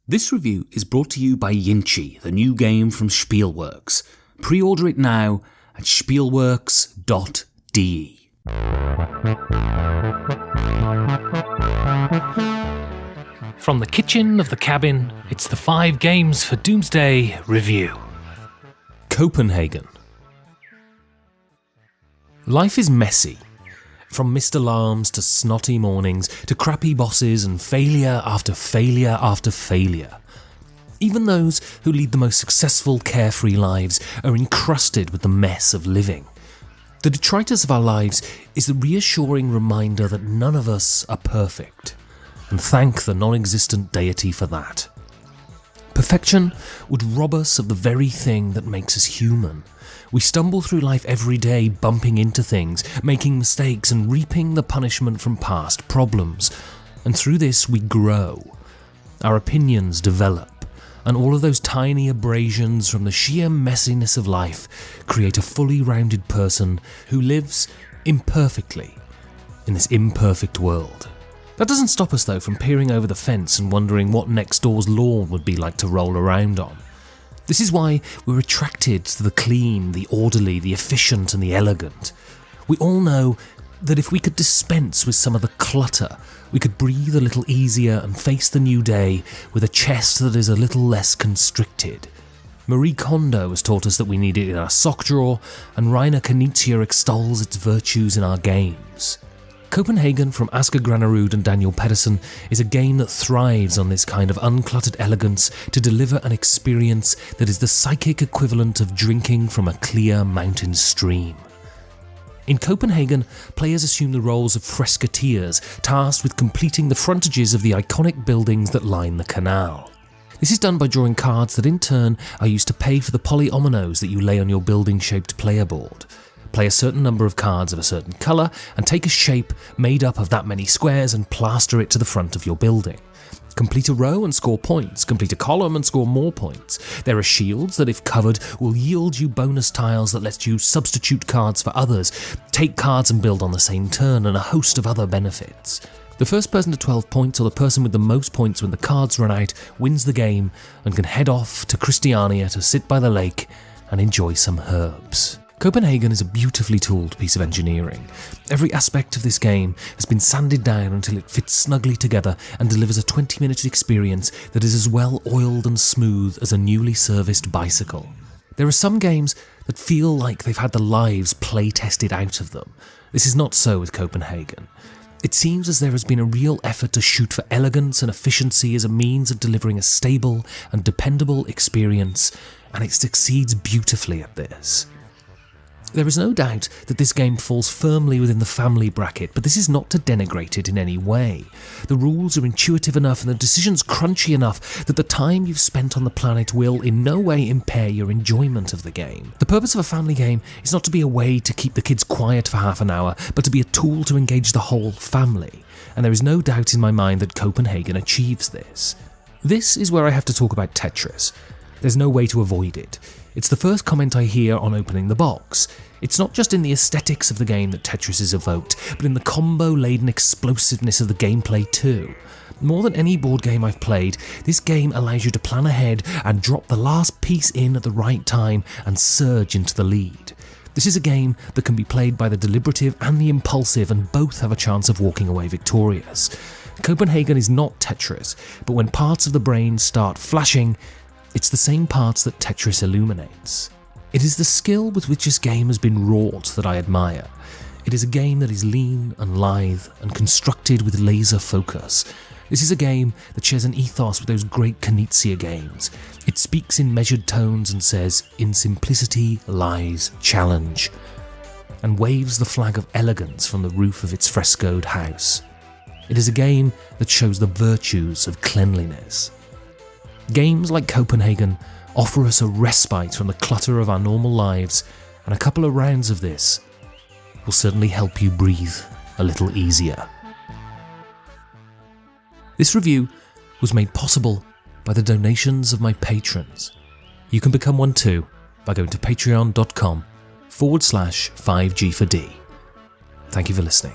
This review is brought to you by Yinchi, the new game from Spielworks. Pre-order it now at spielworks.de. From the kitchen of the cabin, it's the 5 Games for Doomsday review. Copenhagen. Life is messy. From missed alarms to snotty mornings to crappy bosses and failure after failure after failure. Even those who lead the most successful, carefree lives are encrusted with the mess of living. The detritus of our lives is the reassuring reminder that none of us are perfect, and thank the non-existent deity for that. Perfection would rob us of the very thing that makes us human. We stumble through life every day, bumping into things, making mistakes and reaping the punishment from past problems. And through this we grow. Our opinions develop, and all of those tiny abrasions from the sheer messiness of life create a fully rounded person who lives imperfectly in this imperfect world. That doesn't stop us though from peering over the fence and wondering what next door's lawn would be like to roll around on. This is why we're attracted to the clean, the orderly, the efficient and the elegant. We all know that if we could dispense with some of the clutter, we could breathe a little easier and face the new day with a chest that is a little less constricted. Marie Kondo has taught us that we need it in our sock drawer, and Rainer Knizia extols its virtues in our games. Copenhagen from Asger Granerud and Daniel Pedersen is a game that thrives on this kind of uncluttered elegance to deliver an experience that is the psychic equivalent of drinking from a clear mountain stream. In Copenhagen, players assume the roles of frescoteers, tasked with completing the frontages of the iconic buildings that line the canal. This is done by drawing cards that in turn are used to pay for the polyominoes that you lay on your building-shaped player board. Play a certain number of cards of a certain colour and take a shape made up of that many squares and plaster it to the front of your building. Complete a row and score points, complete a column and score more points. There are shields that if covered will yield you bonus tiles that let you substitute cards for others, take cards and build on the same turn, and a host of other benefits. The first person to 12 points, or the person with the most points when the cards run out, wins the game and can head off to Christiania to sit by the lake and enjoy some herbs. Copenhagen is a beautifully tooled piece of engineering. Every aspect of this game has been sanded down until it fits snugly together and delivers a 20-minute experience that is as well oiled and smooth as a newly serviced bicycle. There are some games that feel like they've had the lives play-tested out of them. This is not so with Copenhagen. It seems as there has been a real effort to shoot for elegance and efficiency as a means of delivering a stable and dependable experience, and it succeeds beautifully at this. There is no doubt that this game falls firmly within the family bracket, but this is not to denigrate it in any way. The rules are intuitive enough and the decisions crunchy enough that the time you've spent on the planet will in no way impair your enjoyment of the game. The purpose of a family game is not to be a way to keep the kids quiet for half an hour, but to be a tool to engage the whole family. And there is no doubt in my mind that Copenhagen achieves this. This is where I have to talk about Tetris. There's no way to avoid it. It's the first comment I hear on opening the box. It's not just in the aesthetics of the game that Tetris is evoked, but in the combo-laden explosiveness of the gameplay too. More than any board game I've played, this game allows you to plan ahead and drop the last piece in at the right time and surge into the lead. This is a game that can be played by the deliberative and the impulsive, and both have a chance of walking away victorious. Copenhagen is not Tetris, but when parts of the brain start flashing, it's the same parts that Tetris illuminates. It is the skill with which this game has been wrought that I admire. It is a game that is lean and lithe and constructed with laser focus. This is a game that shares an ethos with those great Knizia games. It speaks in measured tones and says, "In simplicity lies challenge," and waves the flag of elegance from the roof of its frescoed house. It is a game that shows the virtues of cleanliness. Games like Copenhagen offer us a respite from the clutter of our normal lives, and a couple of rounds of this will certainly help you breathe a little easier. This review was made possible by the donations of my patrons. You can become one too by going to patreon.com/5G4D. Thank you for listening.